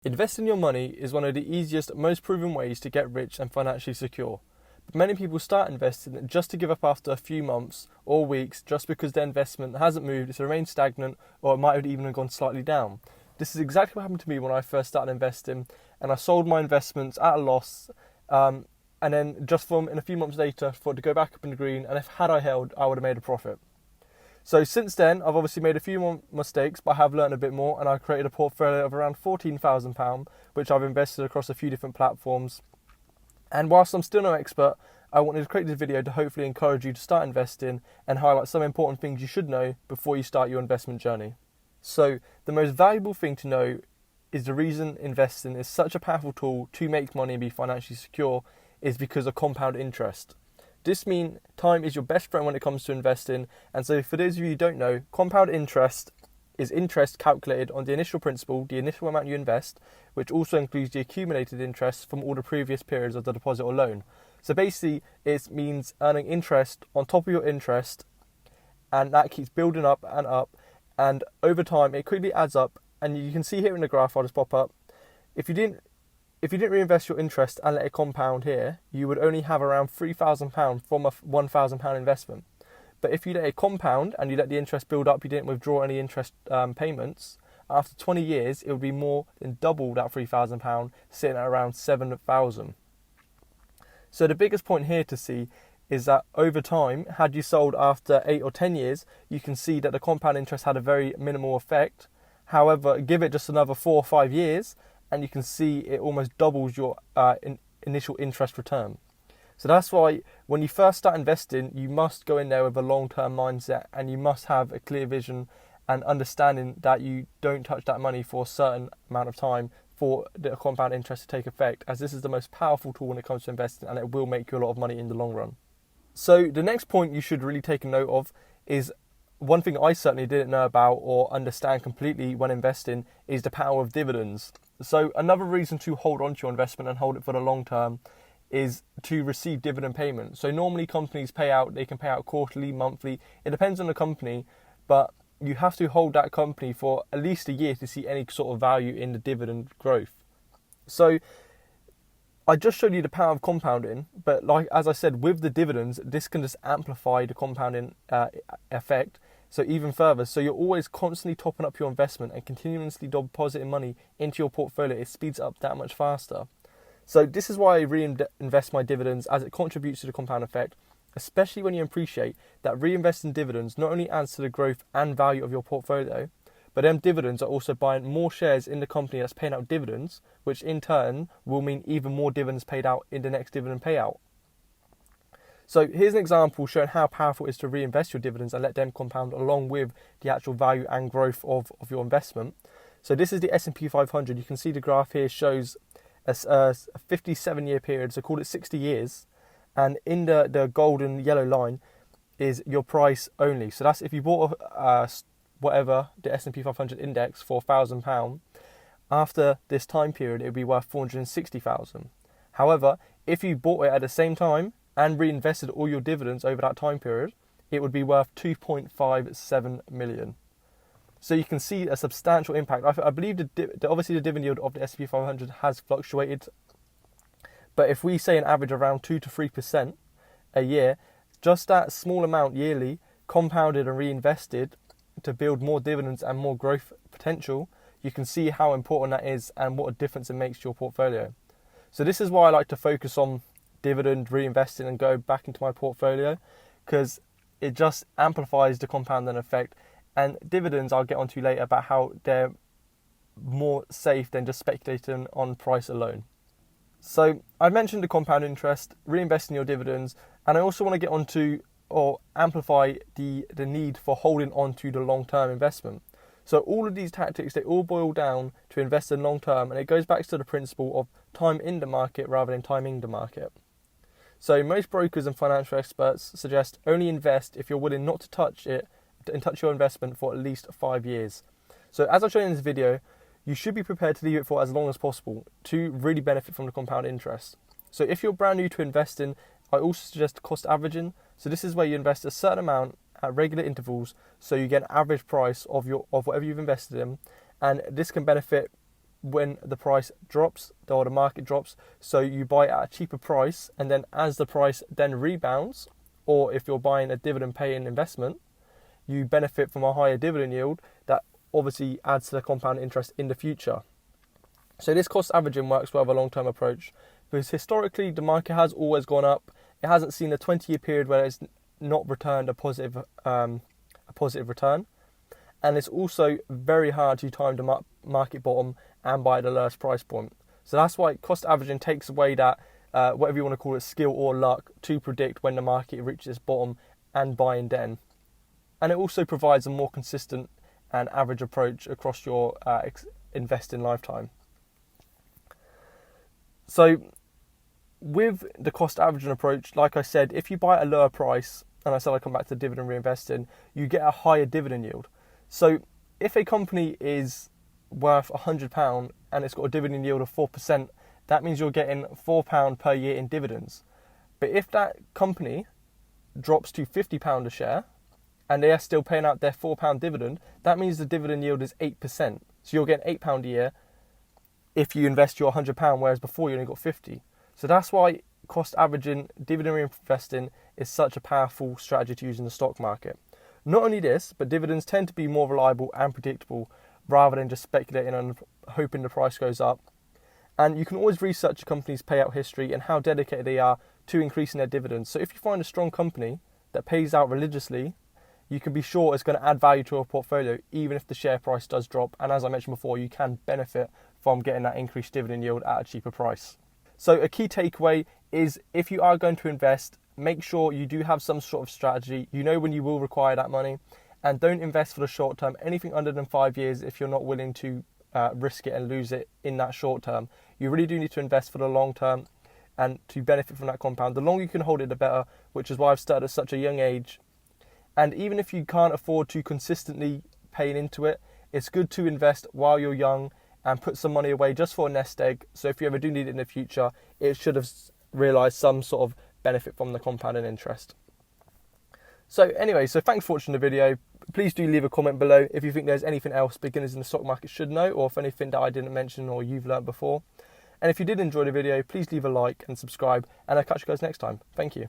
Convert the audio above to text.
Investing your money is one of the easiest, most proven ways to get rich and financially secure. But many people start investing just to give up after a few months or weeks just because their investment hasn't moved, it's remained stagnant, or it might have even gone slightly down. This is exactly what happened to me when I first started investing, and I sold my investments at a loss, and then just in a few months later for it to go back up in the green, and had I held, I would have made a profit. So since then, I've obviously made a few more mistakes, but I have learned a bit more, and I've created a portfolio of around £14,000, which I've invested across a few different platforms. And whilst I'm still no expert, I wanted to create this video to hopefully encourage you to start investing and highlight some important things you should know before you start your investment journey. So the most valuable thing to know is the reason investing is such a powerful tool to make money and be financially secure is because of compound interest. This means time is your best friend when it comes to investing, and so for those of you who don't know, compound interest is interest calculated on the initial principal, the initial amount you invest, which also includes the accumulated interest from all the previous periods of the deposit or loan. So basically, it means earning interest on top of your interest, and that keeps building up, and over time it quickly adds up, and you can see here in the graph I'll just pop up, if you didn't reinvest your interest and let it compound here, you would only have around £3,000 from a £1,000 investment. But if you let it compound and you let the interest build up, you didn't withdraw any interest payments, after 20 years, it would be more than double that £3,000, sitting at around £7,000. So the biggest point here to see is that over time, had you sold after 8 or 10 years, you can see that the compound interest had a very minimal effect. However, give it just another 4 or 5 years, and you can see it almost doubles your initial interest return. So that's why when you first start investing, you must go in there with a long-term mindset, and you must have a clear vision and understanding that you don't touch that money for a certain amount of time for the compound interest to take effect, as this is the most powerful tool when it comes to investing, and it will make you a lot of money in the long run. So the next point you should really take a note of is one thing I certainly didn't know about or understand completely when investing is the power of dividends. So another reason to hold on to your investment and hold it for the long term is to receive dividend payments. So normally companies they can pay out quarterly, monthly, it depends on the company, but you have to hold that company for at least a year to see any sort of value in the dividend growth. So I just showed you the power of compounding, but as I said, with the dividends, this can just amplify the compounding effect. So even further, so you're always constantly topping up your investment and continuously depositing money into your portfolio. It speeds up that much faster. So this is why I reinvest my dividends, as it contributes to the compound effect, especially when you appreciate that reinvesting dividends not only adds to the growth and value of your portfolio, but them dividends are also buying more shares in the company that's paying out dividends, which in turn will mean even more dividends paid out in the next dividend payout. So here's an example showing how powerful it is to reinvest your dividends and let them compound along with the actual value and growth of your investment. So this is the S&P 500. You can see the graph here shows a 57-year period, so call it 60 years. And in the golden yellow line is your price only. So that's if you bought the S&P 500 index for £1,000, after this time period it would be worth £460,000. However, if you bought it at the same time and reinvested all your dividends over that time period, it would be worth £2.57 million. So you can see a substantial impact. I believe obviously the dividend yield of the S&P 500 has fluctuated, but if we say an average around 2 to 3% a year, just that small amount yearly compounded and reinvested to build more dividends and more growth potential, you can see how important that is and what a difference it makes to your portfolio. So this is why I like to focus on dividend reinvesting and go back into my portfolio, because it just amplifies the compounding effect. And dividends I'll get onto later about how they're more safe than just speculating on price alone. So I mentioned the compound interest, reinvesting your dividends, and I also want to get onto or amplify the need for holding on to the long-term investment. So all of these tactics, they all boil down to invest in long-term, and it goes back to the principle of time in the market rather than timing the market. So most brokers and financial experts suggest only invest if you're willing not to touch your investment for at least 5 years. So as I've shown in this video, you should be prepared to leave it for as long as possible to really benefit from the compound interest. So if you're brand new to investing, I also suggest cost averaging. So this is where you invest a certain amount at regular intervals, so you get an average price of whatever you've invested in, and this can benefit when the price drops or the market drops. So you buy at a cheaper price, and then as the price then rebounds, or if you're buying a dividend paying investment, you benefit from a higher dividend yield that obviously adds to the compound interest in the future. So this cost averaging works well with a long-term approach, because historically the market has always gone up. It hasn't seen a 20-year period where it's not returned a positive return. And it's also very hard to time the market bottom and buy at the lowest price point. So that's why cost averaging takes away that, whatever you want to call it, skill or luck to predict when the market reaches bottom and buying then. And it also provides a more consistent and average approach across your investing lifetime. So with the cost averaging approach, like I said, if you buy at a lower price, and I said I come back to dividend reinvesting, you get a higher dividend yield. So if a company is worth £100 and it's got a dividend yield of 4%, that means you're getting £4 per year in dividends. But if that company drops to £50 a share and they are still paying out their £4 dividend, that means the dividend yield is 8%. So you're getting £8 a year if you invest your £100, whereas before you only got 50. So that's why cost averaging, dividend reinvesting is such a powerful strategy to use in the stock market. Not only this, but dividends tend to be more reliable and predictable rather than just speculating and hoping the price goes up. And you can always research a company's payout history and how dedicated they are to increasing their dividends. So if you find a strong company that pays out religiously, you can be sure it's going to add value to your portfolio even if the share price does drop. And as I mentioned before, you can benefit from getting that increased dividend yield at a cheaper price. So a key takeaway is, if you are going to invest, make sure you do have some sort of strategy. You know when you will require that money, and don't invest for the short term. Anything under than 5 years, if you're not willing to risk it and lose it in that short term. You really do need to invest for the long term and to benefit from that compound. The longer you can hold it, the better, which is why I've started at such a young age. And even if you can't afford to consistently pay into it, it's good to invest while you're young and put some money away just for a nest egg. So if you ever do need it in the future, it should have realised some sort of benefit from the compounding interest. So anyway, thanks for watching the video. Please do leave a comment below if you think there's anything else beginners in the stock market should know, or if anything that I didn't mention or you've learned before. And if you did enjoy the video, please leave a like and subscribe, and I'll catch you guys next time. Thank you.